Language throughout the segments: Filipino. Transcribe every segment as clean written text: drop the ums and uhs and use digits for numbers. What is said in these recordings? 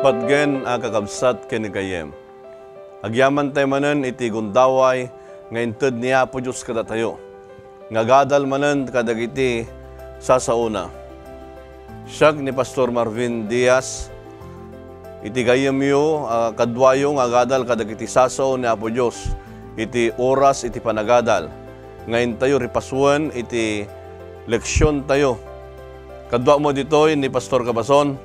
Patgen kakabsat kinikayem. Agyaman tayo manen iti gundaway, nga inted niya po Diyos kada tayo. Nga gadal manen kadagiti sasauna. Siyag ni Pastor Marvin Diaz, iti gayem yo, kadwayo nga gadal kadagiti sasaw ni Apo Diyos. Iti oras, iti panagadal. Ngayon tayo ripasuan, iti leksyon tayo. Kadwa mo ditoy ni Pastor Cabason.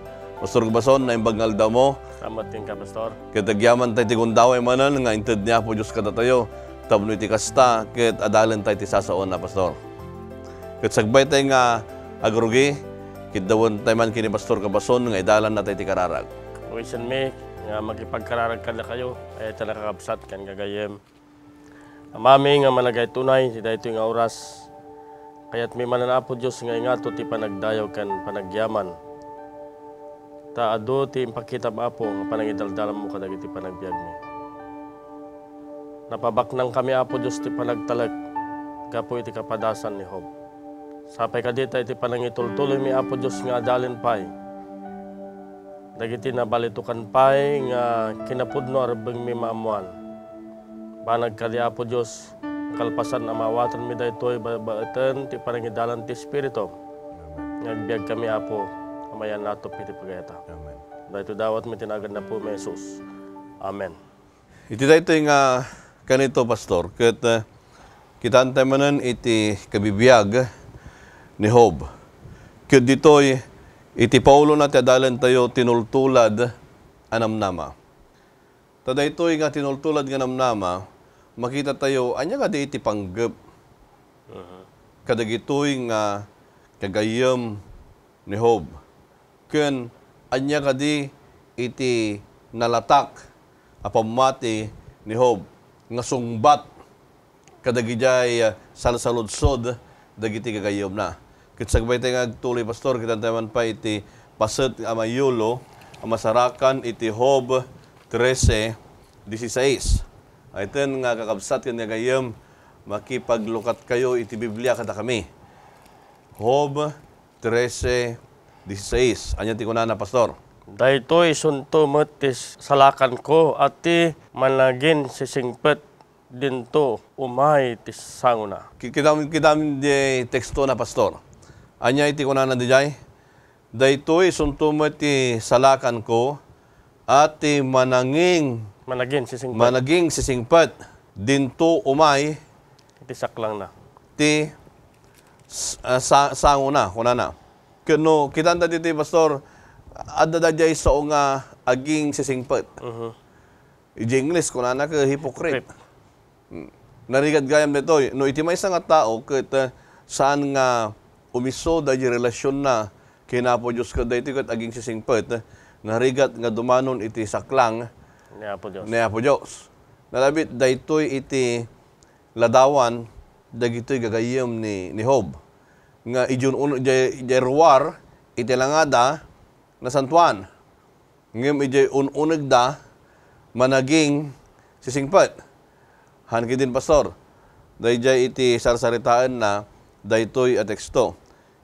Pastor Cabason, na imbagnal daw mo. Salamat din ka, Pastor. Kitagyaman tayo ti gundaway manan, nga inted niya po Diyos kada tayo. Tapno iti kasta, kit adalan tayo ti sasaon na, Pastor. Kit sagbay tayo nga agrugi, kit dawon tayo man kini Pastor Cabason, nga idalan na tayo ti kararag. Kuwisan mi, nga magipagkararag ka na kayo, ay ito nakakabsat kan kagayem. Amami nga managay tunay, si dahito nga oras. Kaya't may mananapo Diyos nga ingato ti panagdayaw kan panagyaman. Taado ti impakita Apo nga panangidaldalan mo kadagiti panagbiag mi. Napabaknang kami Apo Diyos ti panagtalag, gapo iti kapadasan ni Job. Sapay kadita iti panangitultuloy mi Apo Diyos nga adalin pay. Dagiti nabalitukan pay nga kinapudno arbeng mi maamuan. Banag kadi Apo Diyos, kalpasan na mawatan mi daytoy baeten ti panangidalan ti Espiritu. Nagbiag kami Apo, kamayan nato piti pagayata. Amen. Dahito dawat mi tinagan na po may Jesus. Amen. Iti dayto nga kanito, Pastor, ket kita antay manan iti kabibiyag ni Job. Ket ditoy iti Paulo na ti adalan tayo tinultulad anamnama. Ta daytoy nga tinultulad nga anamnama, makita tayo anya nga di iti panggep. Kadagitoy nga kagayem ni Job. Ken anya kadi iti nalatak apamati ni Job nga sungbat kadagijay salsaludsod dagiti kagayom na. Ket sagbay tayo nga agtuloy, Pastor, kita taman pa iti paset amayulo amasarakan iti Job 13:16. Ayten nga kakabsat ken kagayem makipaglukat kayo iti Biblia kada kami. Job 13:16. Anya ti kunana, Pastor? Dahito isunto metis salakan ko at ti managin sisingpet dinto umay ti sanguna. Kita di teksto na, Pastor. Anya iti kunana di jay? Dahito isunto meti salakan ko at ti managin sisingpet dinto umay ti saklang na. Ti sanguna kunana. Kano kita dito, Pastor, adda jay sa nga aging sisingpet. Iji English kunana ka hypocrite. Narigad gayam dito, no iti may nga tao ket saan nga umiso da relasyon na kinapo Diyos ka dito ket aging sisingpet, narigat nga dumanon iti saklang Ni Apo Diyos. Nalabit daytoy iti ladawan dagitoy gagayem ni Job. Nga ijun ruwar iti langada na santuan. Ngem ijay ununeg da managing sisingpet. Hanki din, Pastor. Dayjay iti sarsaritaan na daytoy a teksto.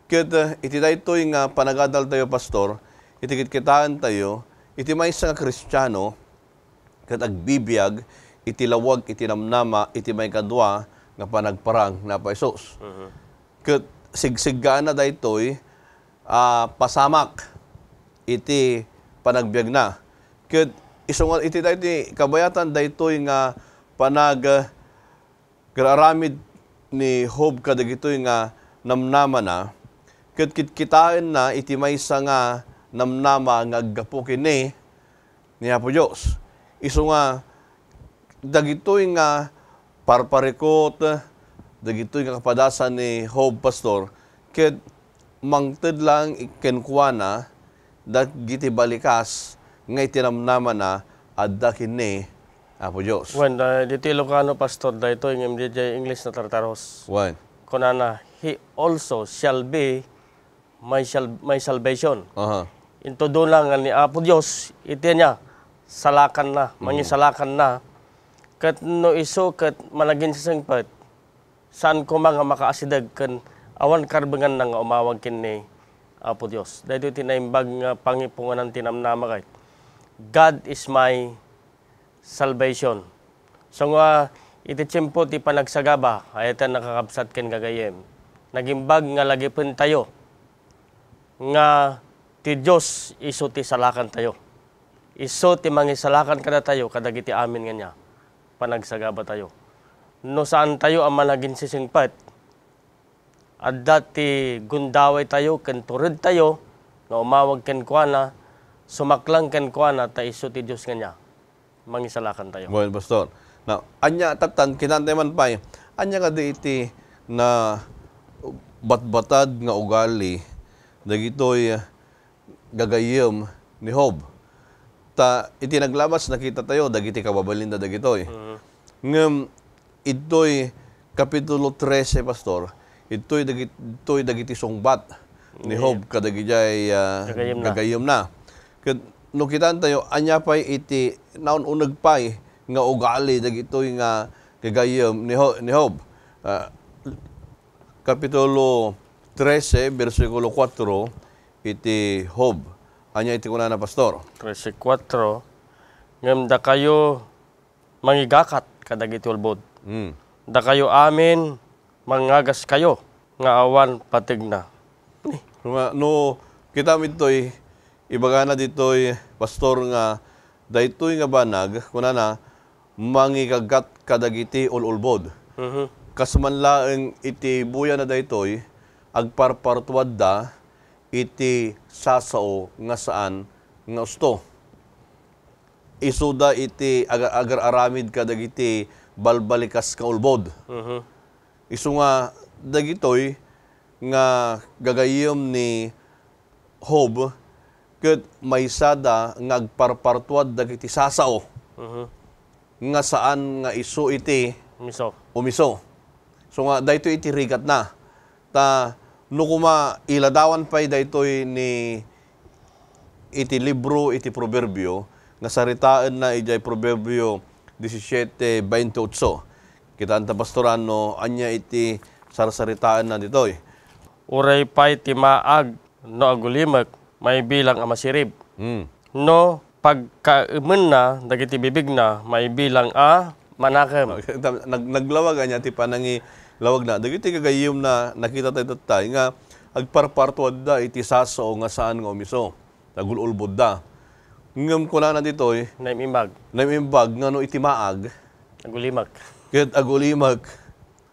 Ket iti daytoy nga panagadal tayo, Pastor, iti kitkitaan tayo, iti maysa nga Kristiyano ket agbibiyag iti lawag iti namnama iti may kadwa nga panagparang na pa Hesus. Ket sigsiggaan na daytoy pasamak iti panagbiag na. Ket isungal iti daytoy kabayatan daytoy nga graramid ni Job kadagitoy nga namnama na. Ket kitkitaan na iti maysa nga namnama nga aggapu kini ni Apo Dios. Isu nga dagitoy nga parparikot dagitoy nga kapadasan ni Job, Pastor, ket mangted lang ikenkuana dagiti balikas nga itinamnama na adda kini Apo Dios. When dito Ilocano, Pastor, dahito yung MDJ English na tartaros. When? Kunana, he also shall be my salvation. Into doon lang ni Apo Dios, iti niya, salakan na, mangisalakan na, kat no iso, kat managin sa singpet, saan ko mga makaasidag kan awan karbangan na nga umawag kini Apo Dios. Dahito tinaimbag nga pangipungan ng tinamnama kahit. God is my salvation. So nga, iti tiyempo ti panagsagaba, ayatan nakakabsat ken gagayem. Nagimbag nga lagi pen tayo, nga ti Diyos iso ti salakan tayo. Iso ti mangisalakan kada tayo, kadagiti amin nga niya, panagsagaba tayo. No saan tayo ang managing sisingpat, at dati gundaway tayo, ken turid tayo, nga umawag ken kuana, sumaklang ken kuana, ta iso ti Diyos nga niya, mangisalakan tayo. Well, Pastor. Now, anya tatan kinantay man pay. Anya ka iti na batbatad nga ugali dagitoy gagayem ni Job. Ta iti naglabas nakita tayo dagiti kababalin na dagitoy. Ngem itoy kapitulo 13 Pastor. Itoy dagiti sungbat ni Job kadagijay gagayem na. Ket no kitaan tayo anya pay iti naun-uneg pay nga ugali dagitoy nga gagayem ni Job. Kapitulo 13 bersikulo 4 iti Job. Anya iti kunana Pastor? 13:4 ngem da kayo mangigakat kadagiti ulbod. Da kayo amin mangagas kayo nga awan patigna. No kita mitoy ibagana ditoy Pastor nga daytoy nga banag kunana mangigagat kadagiti ululbod. Kasmanlaeng iti buya na daytoy agparpartuad da iti sasao nga saan nga usto. Isuda iti agar aramid kadagiti balbalikas nga ulbod. Isu nga dagitoy nga gagayem ni Job ket maysada nga agparpartuad dagiti sasao. Nga saan nga isu iti umiso. So nga daytoy iti rigat na. Ta no kuma iladawan pay daytoy ni iti libro iti proverbio nga saritaan na ijay proverbio 17:28. Kita anta pastorano anya iti sarsaritaan na ditoy. Uray pay ti maag no agulimek may bilang a masirib. No pagkaimen na, dagiti bibig na, may bilang a manakem. Naglawag anya ti panangi lawag na. Dagiti kagayim na nakita tayo tatay nga agparpartuad da iti saso nga saan nga umiso. Nagululbod da. Ngam ko na ditoy. Naimimbag nga no iti maag. Agulimak. Ket agulimak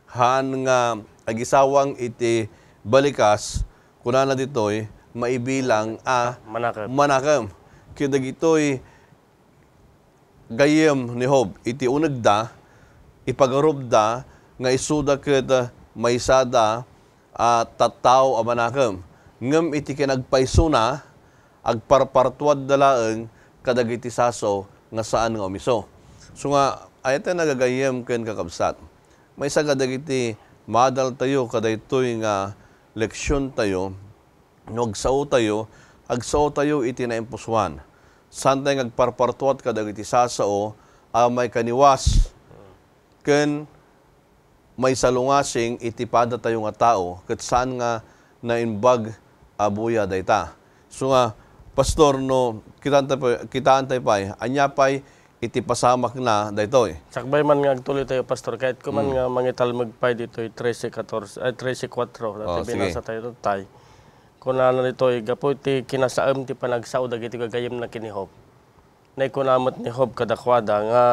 han nga agisawang iti balikas kuna na ditoy maibilang a manakem. Kaya dagitoy gayem ni Job iti uneg da ipagarob da nga isuda ket maysada tattaw a manakem ngem iti kinagpaysuna agparpartuad da laeng kadagiti saso nga saan nga umiso. So nga ayata nagagayem ken kakabsat. Maysa kadagiti madal tayo kadaytoy nga leksyon tayo no agsao tayo iti naimpusuan. Saan tayo agparpartuat kadagiti sasao may kaniwas ken may salungasing iti pada tayo nga tao ket saan nga naimbag abuya dayta. So nga Pastor no kitaan tayo pay anya pay iti pasamak na daytoy. Sakbay man nga agtuloy tayo Pastor kahit ko man nga mangitalmeg pay ditoy 13:4 dati binasa tayo tay. Kunana nitoy gapo iti kinasaem ti panagsao dagiti gagayem na kini Job. Nay kunamot ni Job kadakwada nga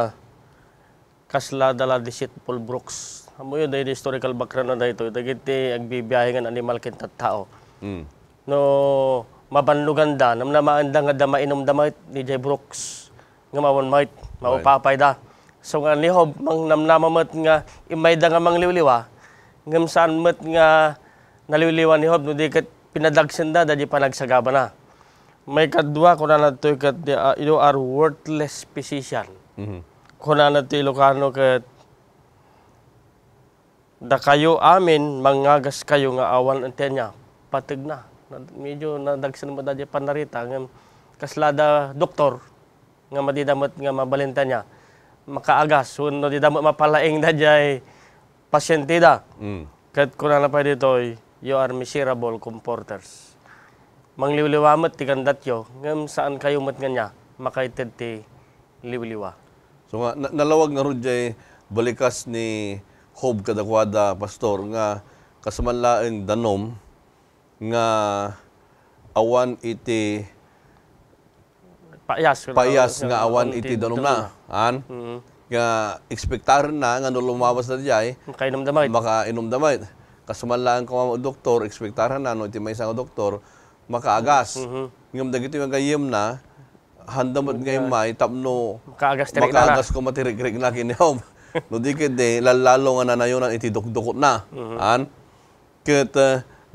kasla dala disit Paul Brooks. Amoy day historical background na daytoy dagiti agbibiyahe nga animal ken tattao. No mabanlugan da namnamaan da nga da mainom damait ni J. Brooks nga mawon might maupapay da. So nga ni Job mang namnamamet nga imay da nga mangliwliwa ngem saan met nga naliwliwan ni Job no di ket pinadagsen da di panagsagaba na. May kadwa kuna na to ket you are worthless physician. Kuna na to Ilocano ket da kayo amin mangagas kayo nga awan antenya patig na. Medyo nadagsen mo da di panarita ngem kaslada doktor nga madidamot nga mabalenta niya makaagas no didamot mapalaing da jay pasyente da. Ket kuna na pa ditoy you are miserable comforters. Mangliwliwamot ti kandatyo, ngem saan kayo met nga niya, makaited ti liwliwa. So nga, nalawag nga ron jay balikas ni Job kadakwada, pastor, nga kasamanlaeng danom nga awan iti Paiyas nga awan iti danom na. Han? Nga ekspektaran na nga no lumabas na jay Makainom damay. makainom damay. Kasamanlaeng ko doktor, ekspektaran na no iti maysa nga doktor makaagas. Ngam dagiti nga gayem na handamot ngay may tapno makaagas ko matirig-rig na kinihom. No di kede lalalo nga nanayonan iti dukdukot na. Han? Ket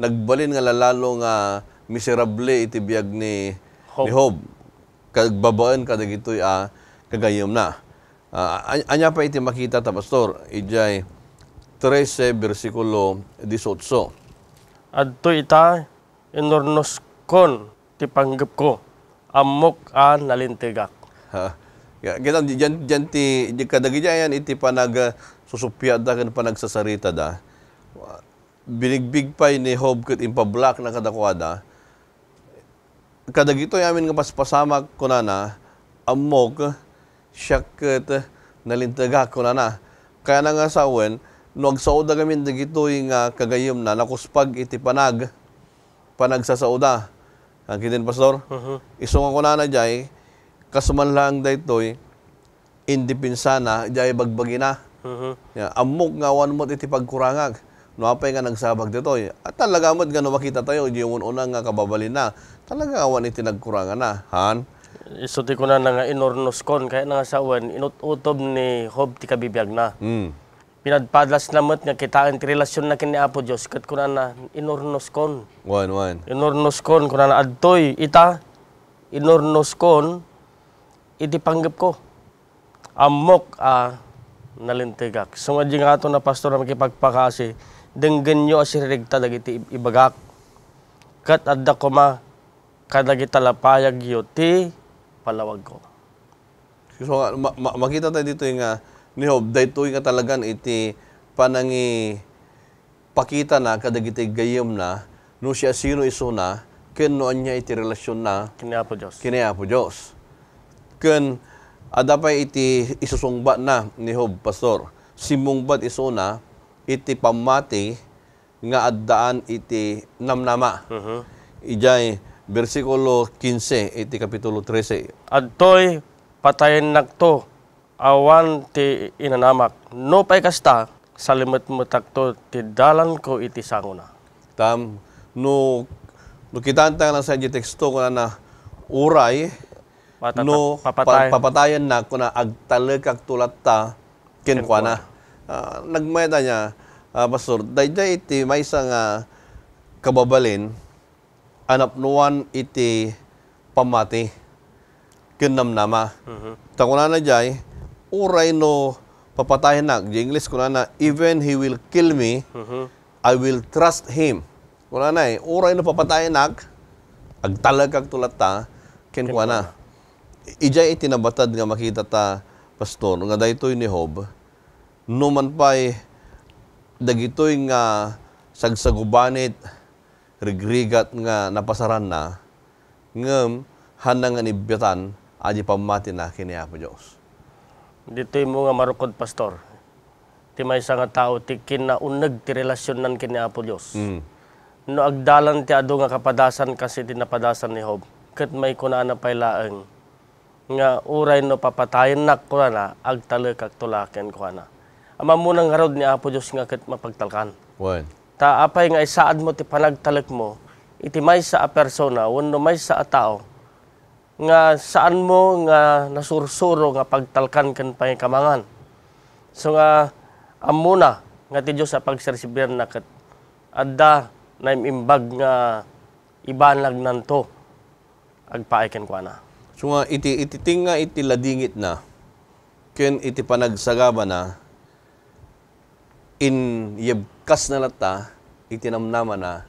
nagbalin nga lalalo nga miserable iti biag ni Job. Kagbabaan kadagitoy kagayom na. Anya pa iti makita ta pastor, ijay 13 versikulo 18. Adto ita inornos kon ti panggep ko amok nalintigak. Kita diyan ti kadagijayan iti panag susupya da ken panagsasarita da. Binigbig pay ni Job ket impablak na kadakwada. Kadagito yamin nga paspasamak ko na amok syaket nalintagak ko na. Kaya na nga sawen, no agsauda kami dagitoy nga kagayom na nakuspag iti panagsasauda. Ang kitin pastor, isunga ko na jay, kasuman lang daytoy, indipinsa na, jay bagbagi na. Amok nga awan mo't iti pagkurangag. No apay nga nagsabag ditoy. At talaga mo't nga no makita tayo, di yung unang nga kababalin na. Talaga awan iti nagkurangan na. Han? Isuti ko na nga inornos kon, kaya nga sawan, inututob ni Job ti kabibiyag na. Pinadpadlas namot nga kitaan ti relasyon na kini Apo Diyos, kat ko na inornos kon. Inornos kon, kuna na adtoy, ita, inornos kon, iti panggap ko. Amok nalintigak. So nga di nga ito na pastor na makipagpakasi, denggan nyo asirigta dagiti ibagak. Kat adda ko kadagita lapayag yo ti palawag ko. So makita tayo dito yung ni Job, daytoy nga talagan iti panangi pakita na kadagiti gayem na no siya sino iso na ken no anya iti relasyon na Kini Apo Diyos. Ken adapay iti isusungbat na ni Job, pastor. Simungbat iso na iti pamati nga addaan iti namnama. Ijay versikulo 15 iti kapitulo 13. Adtoy patayen nakto awan ti inanamak. No pay kasta salimot-mutak to ti dalan ko iti sanguna. No kitanta na sa teksto ko na uray papatayan na kuna agtaleg kag tulata ken kuana. Nagmayda niya pastor, dayday iti maysa nga kababalin anapnuan iti pamati ken namnama. Ta kuna na jay uray no papatayan na. Di English kuna na even he will kill me, I will trust him. Kuna na uray no papatayan na agtaleg kag tulata ken kuana. Ijay itinabatad nga makita ta pastor nga daytoy ni Job no man pay dagitoy nga sagsagubanit rigrigat nga napasaran na ngem hanang nga nibyatan aji pamati na kini Apo Dios. Ditoy mo nga marukod pastor. Ti maysa nga tao ti kinauneg ti relasyon nan kini Apo Dios. No agdalan ti adu nga kapadasan kasi ti napadasan ni Job. Ket may kunana pay laeng nga uray no papatayen nak ko na agtale kag tulaken ko na. Ama mo nang harod ni Apo Dios nga ket mapagtalkan. Ta apay nga isaad mo ti panagtalek mo iti maysa a persona wenno maysa a tao nga saan mo nga nasursuro nga pagtalkan ken pangikamangan. So nga amuna nga ti Dios sa pagsersibir na ket adda naimimbag nga ibanlag nanto agpaay ken kuana. So nga iti tinga iti ladingit na ken iti panagsagaba na in yebkas na lata iti namnama na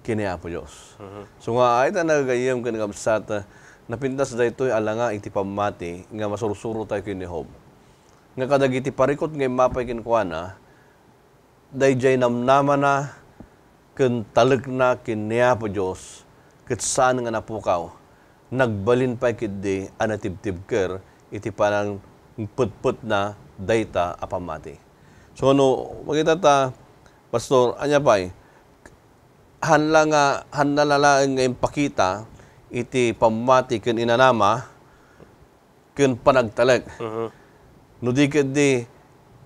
kini Apo Dios. So nga ay ta nagayem ken kamsat napintas daytoy alanga iti pamati nga masursuro tayo kini Job. Nga kadagiti parikot nga mapay ken kuana dayjay namnama na ken taleg na kini Apo Dios ket saan nga napukaw nagbalin pa kidi anatibtib ker iti panang put na dayta apamati. So no, makita ta, Pastor, anya pa'y, hanla nalaang ngayon pakita, iti pamati ken inanama, ken panagtalag. No di kadi,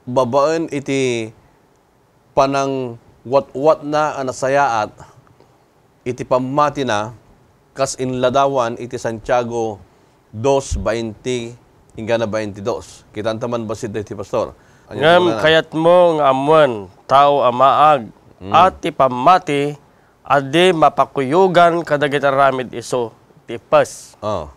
babaan iti panang wat na anasayaat, iti pamati na, kas inladawan iti Santiago 2:20 hingga na 22. Kitaan taman basit iti Pastor. Ngam kayat mo nga amuan, tao amaag, at ipamati, adi mapakuyugan kadagit aramid iso, tipas. Oh.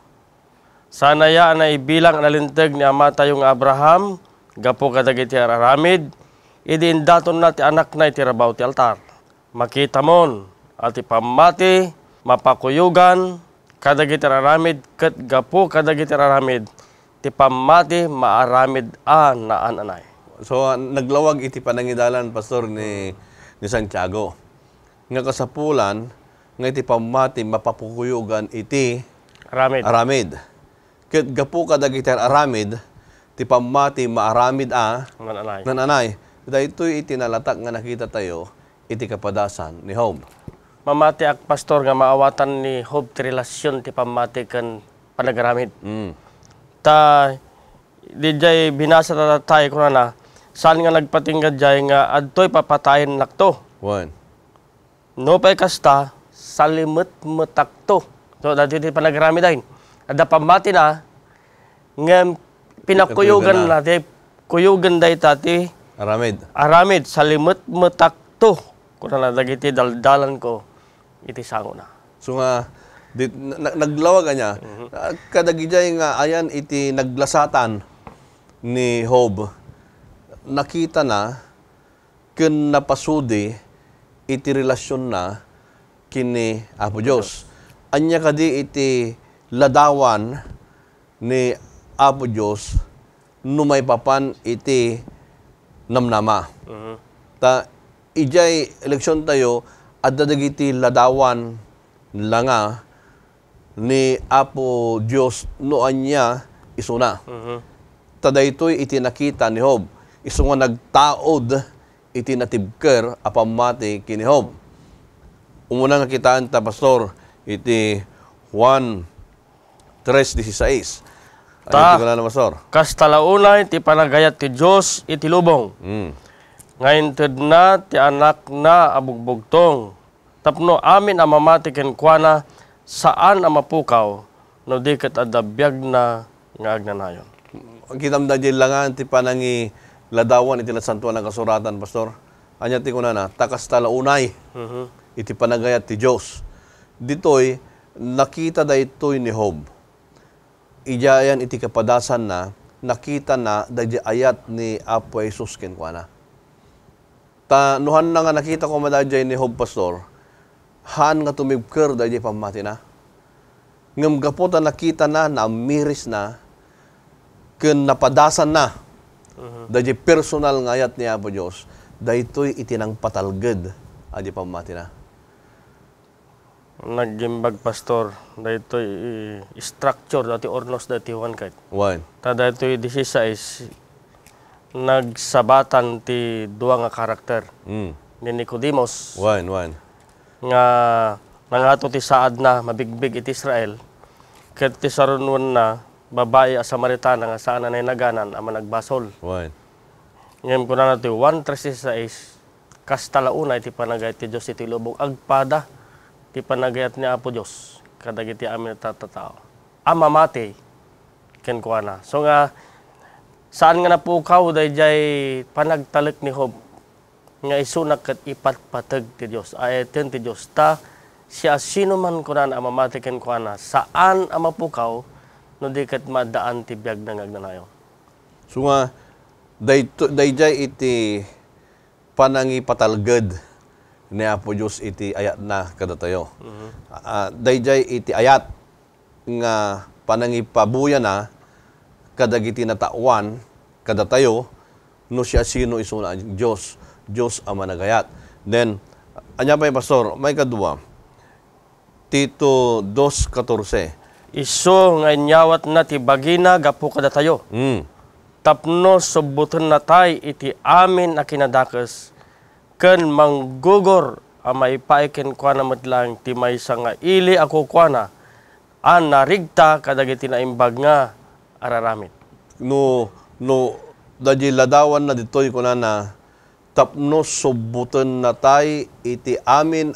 Sana ya na ibilang nalintag ni ama tayong Abraham, gapo kadagit aramid, idin daton na ti anak na itirabaw ti altar. Makita mon, at ipamati, mapakuyugan, kadagit aramid, kat gapo kadagit aramid, ti pamati maaramid naan anay. So, naglawag iti panangidalan, Pastor, ni Santiago. Nga kasapulan, nga iti pamati mapapukuyugan iti aramid. Ket gapu kadagiti aramid, ti pamati maaramid nananay. Dahitoy iti nalatak nga nakita tayo, iti kapadasan ni Job. Mamati ak Pastor nga maawatan ni Job ti relasyon ti pamati ken panagaramid. Ta dijay binasa tayo ko na saan nga nagpatinggad jay nga adtoy papatayin nakto. One. No pay kasta salimut mutakto. So dati ti panagrami dahin. Ada pamati na nga pinakuyugan na ti kuyugan dahi tati aramid salimut mutakto. Kuna na dagiti daldalan ko iti sango na. So nga naglawag niya. Kadagijay nga ayan iti naglasatan ni Job. Nakita na ken napasudi iti relasyon na kini Apo Diyos. Anya kadi iti ladawan ni Apo Diyos numay papan iti namnama. Ta ijay eleksyon tayo adda dagiti ladawan langa ni Apo Diyos no anya isuna. Ta daytoy iti nakita ni Job. Isu nga nagtaod iti natibker apamati kini Job. Umuna nga kitaan ta, Pastor, iti Juan 3:16. Ano na, Pastor? Kastalaunay ti panagayat ti Diyos iti lubong. Ngayon na ti anak na abugbugtong. Tapno amin ang mamati ken kuana saan ang mapukaw no di ket adabiyag na nga agnanayon. Kitamda di langan ti panangi ladawan iti nasantuan ng kasuratan, Pastor. Anya ti kunana, takas talaunay iti panagayat ti Diyos. Ditoy, nakita daytoy ni Job. Ijayan iti kapadasan na, nakita na dayjay ayat ni Apo Jesus kenkwana. Nuhan na nga nakita ko madayjay ni Job, Pastor, han nga tumibker dayjay pamati na. Ngam gaputa nakita na, miris na, ken napadasan na. Dayjay personal nga ayat ni Apo Diyos, daytoy itinang patalged, adi pamati na. Naggimbag, Pastor, daytoy structure dati ornos dati one kahit. One. Ta daytoy 16 nagsabatan ti duwa nga karakter ni Nicodemus. One. Nga nangato ti saad na mabigbig iti Israel. Ket ti sarunwan na babae a Samaritana nga saan na naganan ama nagbasol. One. Ngayon ko na natin 1:36 kastalauna iti panagayat ti Diyos iti lubong agpada ti panagayat ni Apo Diyos kadagiti amin tatatao. Amamati ken kuana. So nga saan nga napukaw dayjay panagtalik ni Job nga isunak ket ipatpateg ti Diyos. Ayaten ti Diyos ta siya sino man kunan amamati ken kuana saan amapukaw no di ket madaan ti biag na ngagnanayon. So nga, dayjay iti panangi patalged ni Apo Diyos iti ayat na kadatayo. Dayjay iti ayat nga panangi pabuya na kadagiti natawan kadatayo no siya sino isuna Diyos ang managayat. Then, anya pa Pastor, may kadua, Tito 2:14. Iso nga inyawat na ti bagina gapu kada tayo. Tapno subuton na tay iti amin na kinadakes. Ken manggugor ang maipaiken kwa na matlang ti maysa nga ili ako kwa na. An narigta kadagiti na imbag nga araramid. No, dadya ladawan na dito'y kunana, tapno subuton na tay iti amin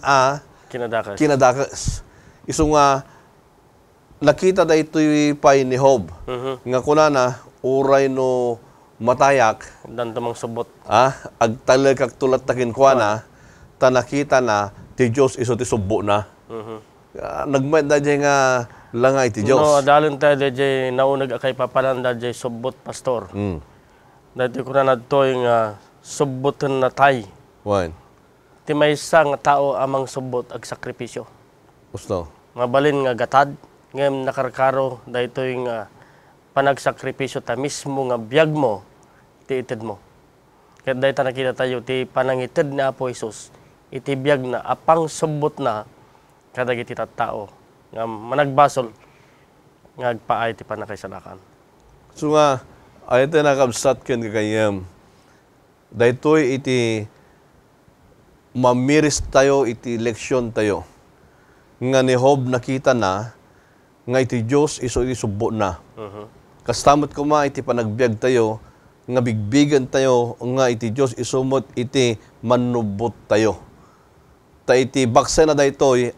kinadakas. Iso nga, nakita da ito'y pay ni Job. Nga kunana, uray no matayak. Dan tamang subot. Agtalag kag tulat takin kuana, ta nakita na, ti Diyos iso ti subo na. Nagmayad da nga langay ti Diyos. No, dalin tayo da naunag akay papalan da subot pastor. Dati ko na nadtoy nga suboten na tay. Wan. Ti may isang tao amang subot ag sakripisyo. Gusto. Mabalin nga gatad, ngayon nakarkaro daytoy nga panagsakripisyo ta mismo nga biyag mo, ti ited mo. Kaya dahi ta nakita tayo, ti panangited na Apo Isus, iti biyag na apang subot na kadagiti tattao nga managbasol nga agpaay ti panakaisalakan. So nga, ayat na nakabsat ken kakayam. Daytoy iti mamiris tayo, iti leksyon tayo. Nga ni Job nakita na, nga iti Diyos iso iti subo na. Kastamot ko iti panagbiag tayo, nga bigbigan tayo, nga iti Diyos isumot iti manubot tayo. Ta iti baksa na daytoy,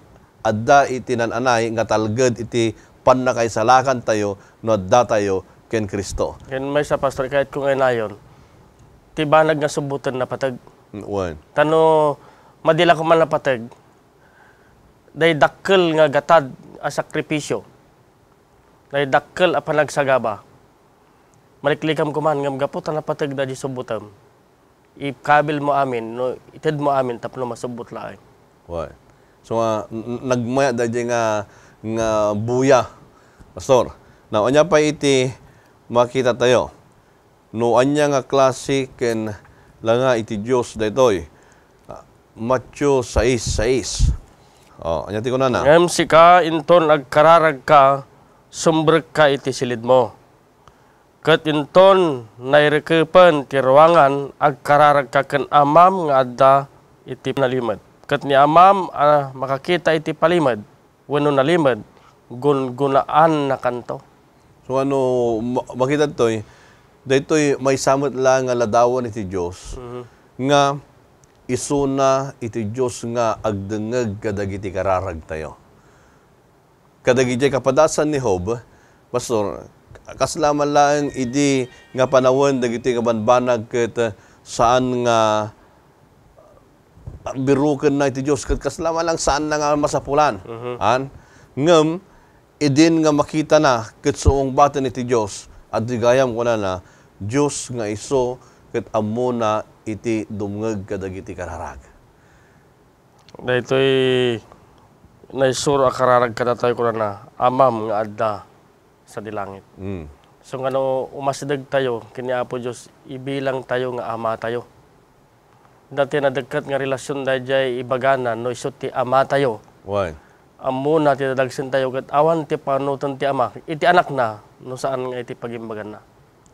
adda iti nananay, nga talged iti panakaisalakan tayo, no adda tayo ken Kristo. Ken may sa pastor, kahit kung ngayon, ti banag nga subutan na patag. Tano, madila ko man na patag, day dakkel nga gatad a sakripisyo. Day dakkel a panagsagaba. Maliklikam ko man, ngam gaputan na patag da di subutam. Ikabil mo amin, no, ited mo amin, tapno masubot laay. So, nagmaya da nga buya, pastor. Now, anya pa iti makita tayo. No, anya nga klase ken langa iti Diyos daytoy. Matthew 6:6. Anya ti kunana. Ngem sika inton agkararag ka, sumbrek ka iti silid mo. Ket inton nairekepen ti ruangan agkararag ka ken amam nga adda iti nalimad. Ket ni amam makakita iti palimad, wenno nalimad gunaan na kanto. So makita toy, daytoy may samot lang nga ladawan iti Dios nga isuna iti Dios nga agdengeg kadagiti kararag tayo. Kadagiti kapadasan ni Job, pastor, kaslaman lang idi nga panawon dagiti kabanbanag ket saan nga biruken na iti Dios ket kaslaman lang saan na nga masapulan. Ngem idin nga makita na ket suong baten iti Dios at digayam ko na Dios nga iso ket ammo na iti dumngeg kadagiti kararag. Daytoy naisuro a kararag kada tayo ko na amam nga adda sa dilangit. So nga no umasideg tayo kini Apo Dios ibilang tayo nga ama tayo. Dati na dagkat nga relasyon dayjay ibagana no iso ti ama tayo. Ammo na ti dadagsen tayo ket awan ti panuton ti ama iti anak na no saan nga iti pagimbagan na.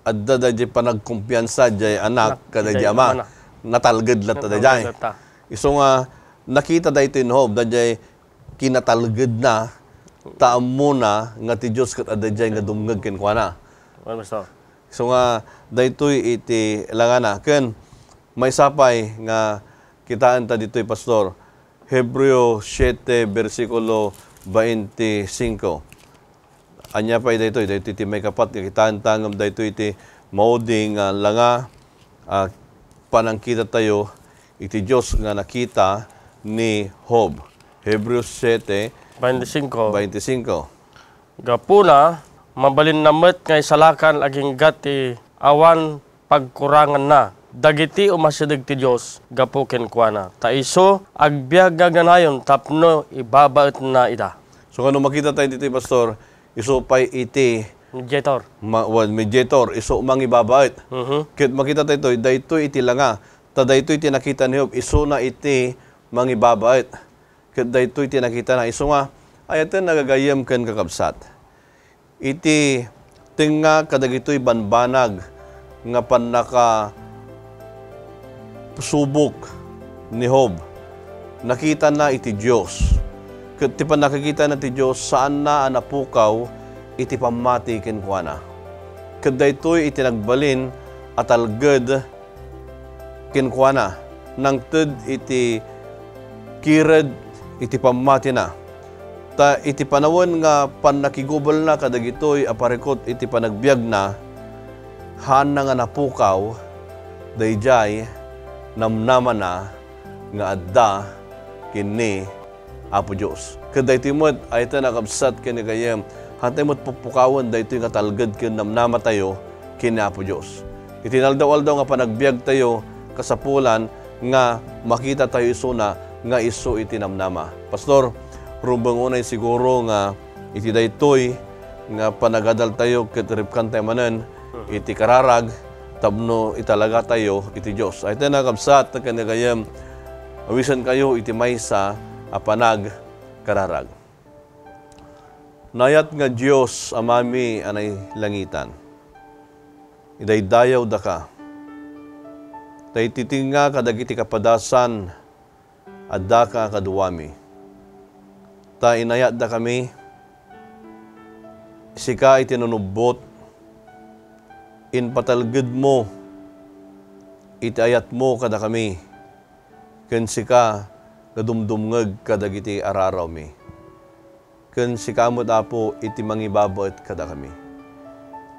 Adda dayjay panagkumpiyansa jay anak kadayjay ama. Natalged lat dayjay. Iso nga nakita daytoy ni Job dayjay kinatalged na taammo na nga ti Dios ket adayjay nga dumngeg ken kuana. So nga daytoy iti langana ken may sapay nga kitaan ta ditoy pastor. Hebreo 7 versikulo 25. Anya pa daytoy ti may kapat nga kitaan tangam daytoy iti mauding langa panangkita tayo iti Dios nga nakita ni Job. Hebreo 7:25. Gapuna mabalin namet nga isalakan aging gati awan pagkurangan na. Dagiti umasideg ti Dios gapu ken kuana. Ta iso agbiag ganayon tapno ibabaet na ida. So kano makita tayo dito pastor, iso pay iti mediator. Mediator iso mangibabait. Ket makita tayo daytoy iti langa. Ta daytoy iti nakita ni Job iso na iti mangibabait. Ket daytoy iti nakita na iso nga ayaten nagagayem ken kakabsat. iti tinga kadagitoy banbanag nga panaka subok ni Job. Nakita na iti Diyos. Iti pa nakikita na iti Diyos, saan na anapukaw iti pamati kenkwana. Kadaytoy iti nagbalin at alged kenkwana. Nang ted iti kired iti pamati na. Ta iti panawon nga panakigubal na kadagitoy aparikot iti panagbiag na, han na nga napukaw, dayjay namnaman na nga adda kini Apo Diyos. Kaday timod ay ito nakabsat kini kayem, hantay mo't pupukawan dayto nga talgad kin namnama tayo kini Apo Diyos. Itinaldaw-aldaw nga panagbiag tayo kasapulan nga makita tayo isuna nga iso iti namnama. Pastor, rumbang unay siguro nga iti daytoy nga panagadal tayo kitripkan tayo manen iti kararag tabno italaga tayo iti Diyos. Ay ito nakabsat kini kayem, awisan kayo iti maysa apanag kararag. Nayat nga Diyos amami anay langitan. Idaydayaw da ka. Tay titinga kadagiti kapadasan adda ka kaduwami. Ta inayat da kami sika itinunubot in patalged mo iti ayat mo kada kami ken sika kadumdumngeg kadagiti araraw mi. Ken sikamot Apo iti mangibabaet kada kami.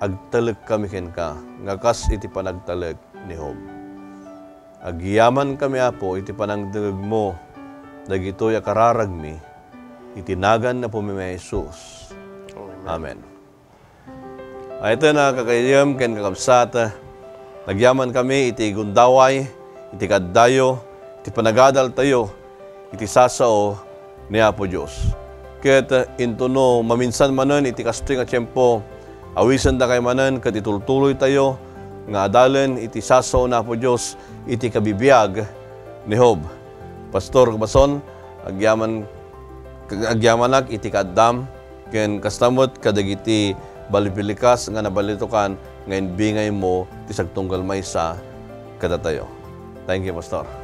Agtaleg kami ken ka, ngakas iti panagtaleg ni Job. Agyaman kami Apo iti panagdegeg mo, dagitoy akararag mi, itinagan na po mi Jesus. Amen. Ay ito na kakayam ken kakabsat, nagyaman kami iti gundaway, iti kaddayo, iti panagadal tayo, iti sasao ni Apo Diyos. Ket intuno maminsan manen iti kastoy nga tiyempo, awisan da kay manen ket itultuloy tayo nga adalen iti sasao ni Apo Diyos, iti kabibiyag ni Job. Pastor Kabason, agyamanak iti kaddam ken kastamot kadagiti balipilikas nga nabalitukan ngayon bingay mo ti sagtunggal maysa kada tayo. Thank you, Pastor.